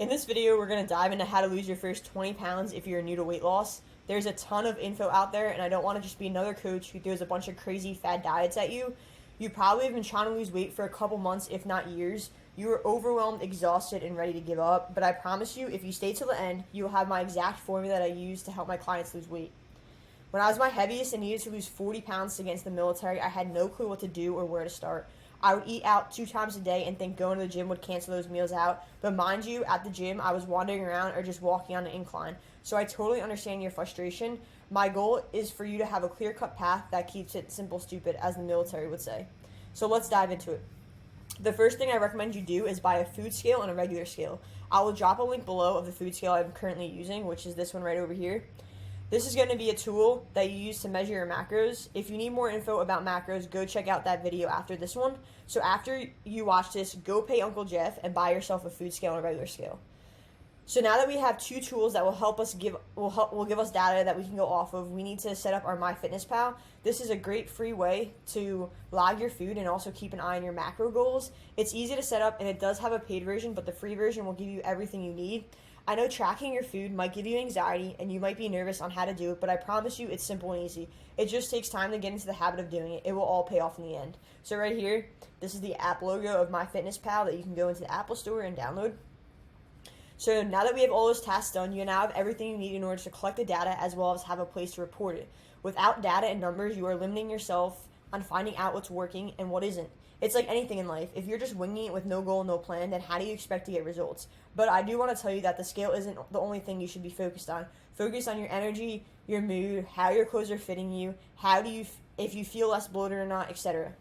In this video, we're going to dive into how to lose your first 20 pounds if you're new to weight loss. There's a ton of info out there, and I don't want to just be another coach who throws a bunch of crazy fad diets at you. You probably have been trying to lose weight for a couple months, if not years. You are overwhelmed, exhausted, and ready to give up, but I promise you, if you stay till the end, you will have my exact formula that I use to help my clients lose weight. When I was my heaviest and needed to lose 40 pounds to get into the military, I had no clue what to do or where to start. I would eat out 2 times a day and think going to the gym would cancel those meals out. But mind you, at the gym, I was wandering around or just walking on an incline. So I totally understand your frustration. My goal is for you to have a clear-cut path that keeps it simple, stupid, as the military would say. So let's dive into it. The first thing I recommend you do is buy a food scale and a regular scale. I will drop a link below of the food scale I'm currently using, which is this one right over here. This is going to be a tool that you use to measure your macros. If you need more info about macros, go check out that video after this one. So after you watch this, go pay Uncle Jeff and buy yourself a food scale and a regular scale. So now that we have two tools that will give us data that we can go off of, we need to set up our MyFitnessPal. This is a great free way to log your food and also keep an eye on your macro goals. It's easy to set up, and it does have a paid version, but the free version will give you everything you need. I know tracking your food might give you anxiety and you might be nervous on how to do it, but I promise you it's simple and easy. It just takes time to get into the habit of doing it. It will all pay off in the end. So right here, this is the app logo of MyFitnessPal that you can go into the Apple Store and download. So now that we have all those tasks done, you now have everything you need in order to collect the data as well as have a place to report it. Without data and numbers, you are limiting yourself on finding out what's working and what isn't. It's like anything in life. If you're just winging it with no goal, no plan, then how do you expect to get results? But I do want to tell you that the scale isn't the only thing you should be focused on. Focus on your energy, your mood, how your clothes are fitting you, if you feel less bloated or not, etc.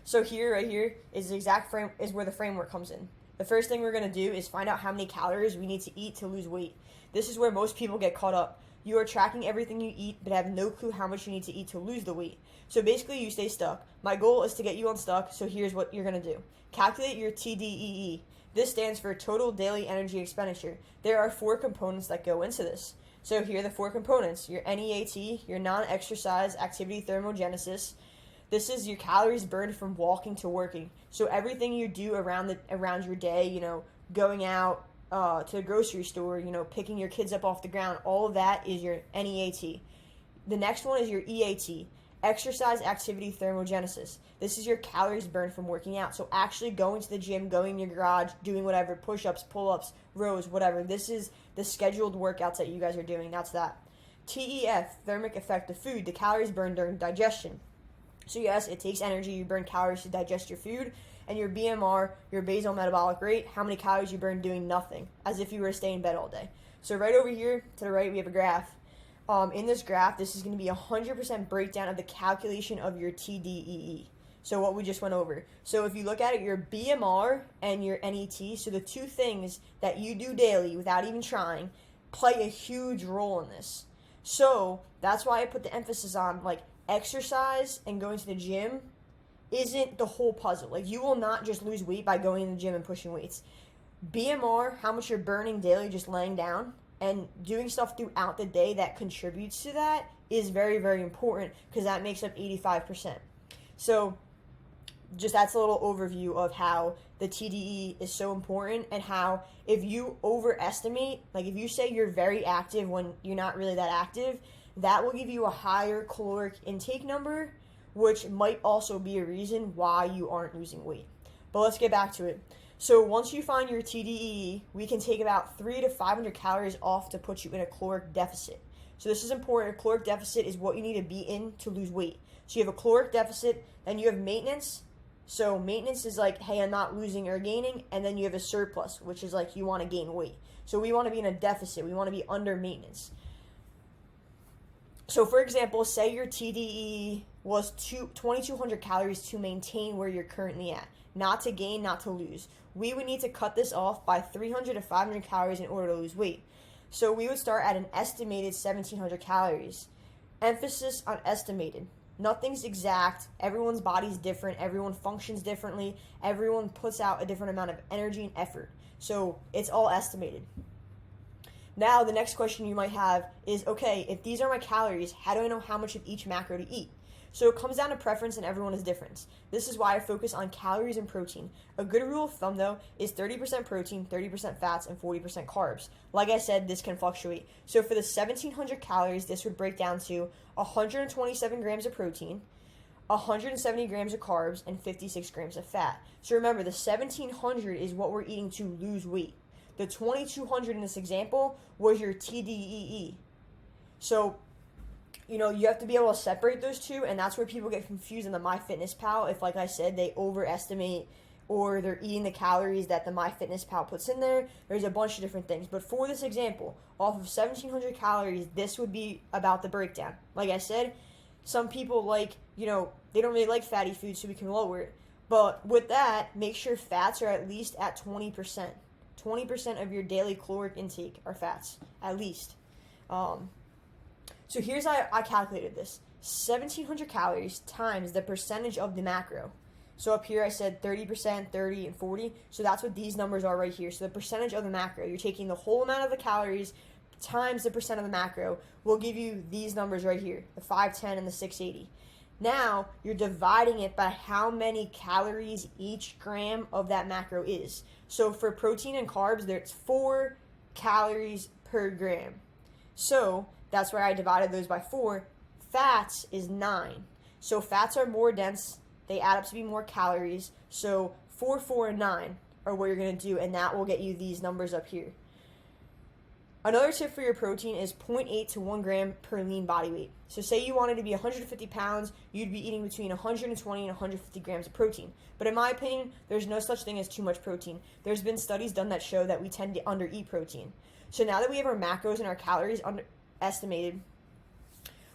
So right here is the exact is where the framework comes in. The first thing we're going to do is find out how many calories we need to eat to lose weight. This is where most people get caught up. You are tracking everything you eat, but have no clue how much you need to eat to lose the weight. So basically, you stay stuck. My goal is to get you unstuck, so here's what you're going to do. Calculate your TDEE. This stands for Total Daily Energy Expenditure. There are 4 components that go into this. So here are the 4 components. Your NEAT, your non-exercise activity thermogenesis. This is your calories burned from walking to working. So everything you do around your day, going out to the grocery store, picking your kids up off the ground, all of that is your NEAT. The next one is your EAT, exercise activity thermogenesis. This is your calories burned from working out. So actually going to the gym, going in your garage, doing whatever, push-ups, pull-ups, rows, whatever. This is the scheduled workouts that you guys are doing. That's that. TEF, thermic effect of food, the calories burned during digestion. So yes, it takes energy. You burn calories to digest your food. And your BMR, your basal metabolic rate, how many calories you burn doing nothing, as if you were to stay in bed all day. So right over here to the right, we have a graph. In this graph, this is going to be a 100% breakdown of the calculation of your TDEE. So what we just went over. So if you look at it, your BMR and your NET, so the two things that you do daily without even trying, play a huge role in this. So that's why I put the emphasis on exercise and going to the gym isn't the whole puzzle. You will not just lose weight by going to the gym and pushing weights. BMR, how much you're burning daily just laying down and doing stuff throughout the day that contributes to that is very, very important because that makes up 85%. So just that's a little overview of how the TDE is so important and how if you overestimate, if you say you're very active when you're not really that active, that will give you a higher caloric intake number, which might also be a reason why you aren't losing weight. But let's get back to it. So once you find your TDEE, we can take about 300 to 500 calories off to put you in a caloric deficit. So this is important. A caloric deficit is what you need to be in to lose weight. So you have a caloric deficit, then you have maintenance. So maintenance is hey, I'm not losing or gaining. And then you have a surplus, which is you want to gain weight. So we want to be in a deficit. We want to be under maintenance. So for example, say your TDEE was 2,200 calories to maintain where you're currently at. Not to gain, not to lose. We would need to cut this off by 300 to 500 calories in order to lose weight. So we would start at an estimated 1,700 calories. Emphasis on estimated. Nothing's exact. Everyone's body's different. Everyone functions differently. Everyone puts out a different amount of energy and effort. So it's all estimated. Now, the next question you might have is, okay, if these are my calories, how do I know how much of each macro to eat? So it comes down to preference, and everyone is different. This is why I focus on calories and protein. A good rule of thumb, though, is 30% protein, 30% fats, and 40% carbs. Like I said, this can fluctuate. So for the 1,700 calories, this would break down to 127 grams of protein, 170 grams of carbs, and 56 grams of fat. So remember, the 1,700 is what we're eating to lose weight. The 2,200 in this example was your TDEE. So, you have to be able to separate those two, and that's where people get confused in the MyFitnessPal. If, like I said, they overestimate or they're eating the calories that the MyFitnessPal puts in there. There's a bunch of different things. But for this example, off of 1,700 calories, this would be about the breakdown. Like I said, some people they don't really like fatty food, so we can lower it. But with that, make sure fats are at least at 20%. 20% of your daily caloric intake are fats, at least. So here's how I calculated this. 1,700 calories times the percentage of the macro. So up here I said 30%, 30, and 40. So that's what these numbers are right here. So the percentage of the macro. You're taking the whole amount of the calories times the percent of the macro will give you these numbers right here, the 510 and the 680. Now you're dividing it by how many calories each gram of that macro is. So for protein and carbs, there's 4 calories per gram. So that's why I divided those by 4. Fats is 9. So fats are more dense. They add up to be more calories. So 4, 4, and 9 are what you're going to do, and that will get you these numbers up here. Another tip for your protein is 0.8 to 1 gram per lean body weight. So say you wanted to be 150 pounds, you'd be eating between 120 and 150 grams of protein. But in my opinion, there's no such thing as too much protein. There's been studies done that show that we tend to undereat protein. So now that we have our macros and our calories estimated,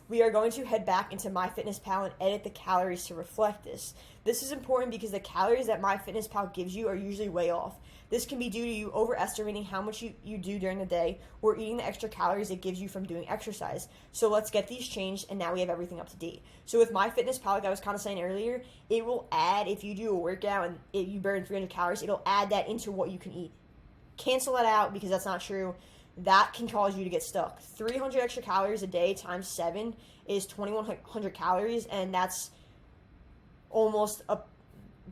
we are going to head back into MyFitnessPal and edit the calories to reflect this. This is important because the calories that MyFitnessPal gives you are usually way off. This can be due to you overestimating how much you do during the day or eating the extra calories it gives you from doing exercise. So let's get these changed, and now we have everything up to date. So with MyFitnessPal, like I was kind of saying earlier, it will add, if you do a workout and you burn 300 calories, it'll add that into what you can eat. Cancel that out because that's not true. That can cause you to get stuck. 300 extra calories a day times 7 is 2,100 calories, and that's almost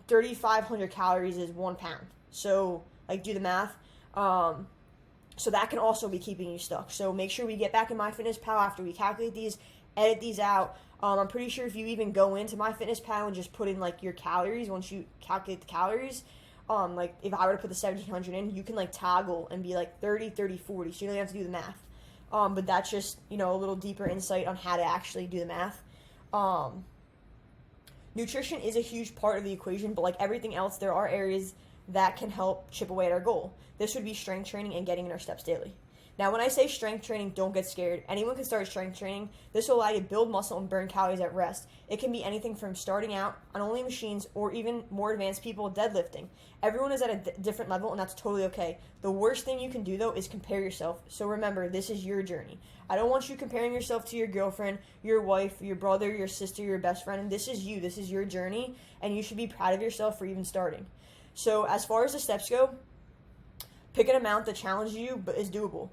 3,500 calories is 1 pound. So, do the math. So that can also be keeping you stuck. So make sure we get back in MyFitnessPal after we calculate these, edit these out. I'm pretty sure if you even go into MyFitnessPal and just put in your calories, once you calculate the calories, if I were to put the 1,700 in, you can toggle and be 30, 30, 40. So you don't have to do the math. But that's just, a little deeper insight on how to actually do the math. Nutrition is a huge part of the equation, but like everything else, there are areas that can help chip away at our goal. This would be strength training and getting in our steps daily. Now, when I say strength training, don't get scared. Anyone can start strength training. This will allow you to build muscle and burn calories at rest. It can be anything from starting out on only machines or even more advanced people deadlifting. Everyone is at a different level, and that's totally okay. The worst thing you can do, though, is compare yourself. So remember, this is your journey. I don't want you comparing yourself to your girlfriend, your wife, your brother, your sister, your best friend. This is you. This is your journey, and you should be proud of yourself for even starting. So as far as the steps go, pick an amount that challenges you but is doable.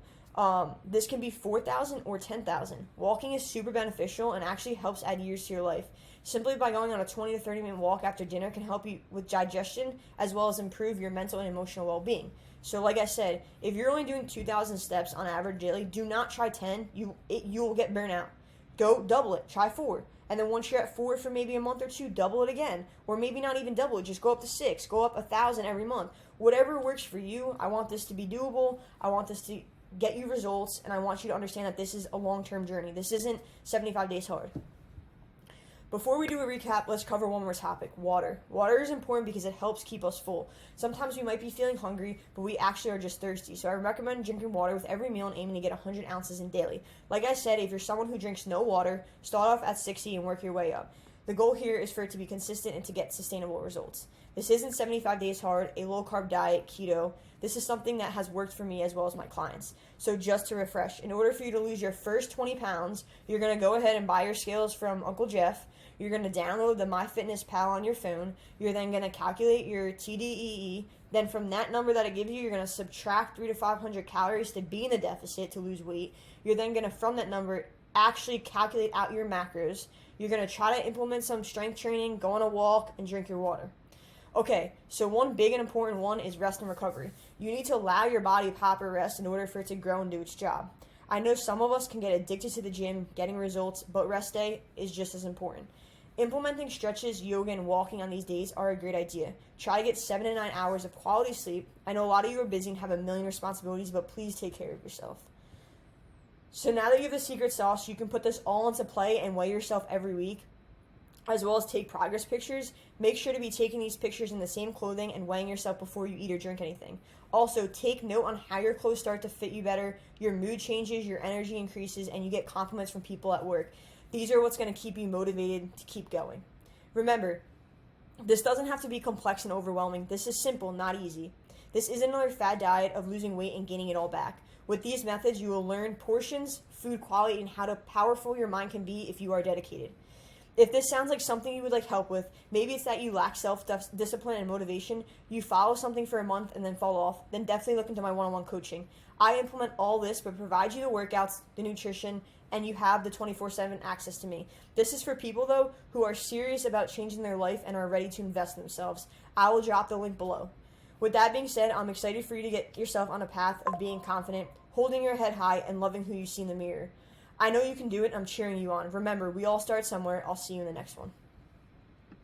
This can be 4,000 or 10,000. Walking is super beneficial and actually helps add years to your life. Simply by going on a 20 to 30 minute walk after dinner can help you with digestion as well as improve your mental and emotional well-being. So like I said, if you're only doing 2,000 steps on average daily, do not try 10. You will get burnt out. Go double it. Try 4. And then once you're at 4 for maybe a month or 2, double it again. Or maybe not even double it. Just go up to 6. Go up 1,000 every month. Whatever works for you. I want this to be doable. I want this to get you results. And I want you to understand that this is a long-term journey. This isn't 75 days hard. Before we do a recap, let's cover one more topic, water. Water is important because it helps keep us full. Sometimes we might be feeling hungry, but we actually are just thirsty. So I recommend drinking water with every meal and aiming to get 100 ounces in daily. Like I said, if you're someone who drinks no water, start off at 60 and work your way up. The goal here is for it to be consistent and to get sustainable results. This isn't 75 days hard, a low-carb diet, keto. This is something that has worked for me as well as my clients. So just to refresh, in order for you to lose your first 20 pounds, you're going to go ahead and buy your scales from Uncle Jeff. You're going to download the MyFitnessPal on your phone. You're then going to calculate your TDEE. Then from that number that it gives you, you're going to subtract 300 to 500 calories to be in the deficit to lose weight. You're then going to, from that number, actually calculate out your macros. You're going to try to implement some strength training, go on a walk, and drink your water. Okay, so one big and important one is rest and recovery. You need to allow your body proper rest in order for it to grow and do its job. I know some of us can get addicted to the gym, getting results, but rest day is just as important. Implementing stretches, yoga, and walking on these days are a great idea. Try to get 7 to 9 hours of quality sleep. I know a lot of you are busy and have a million responsibilities, but please take care of yourself. So now that you have the secret sauce, you can put this all into play and weigh yourself every week, as well as take progress pictures. Make sure to be taking these pictures in the same clothing and weighing yourself before you eat or drink anything. Also, take note on how your clothes start to fit you better, your mood changes, your energy increases, and you get compliments from people at work. These are what's going to keep you motivated to keep going. Remember, this doesn't have to be complex and overwhelming. This is simple, not easy. This isn't another fad diet of losing weight and gaining it all back. With these methods, you will learn portions, food quality, and how powerful your mind can be if you are dedicated. If this sounds like something you would like help with, maybe it's that you lack self-discipline and motivation, you follow something for a month and then fall off, then definitely look into my one-on-one coaching. I implement all this but provide you the workouts, the nutrition, and you have the 24/7 access to me. This is for people, though, who are serious about changing their life and are ready to invest in themselves. I will drop the link below. With that being said, I'm excited for you to get yourself on a path of being confident, holding your head high, and loving who you see in the mirror. I know you can do it. I'm cheering you on. Remember, we all start somewhere. I'll see you in the next one.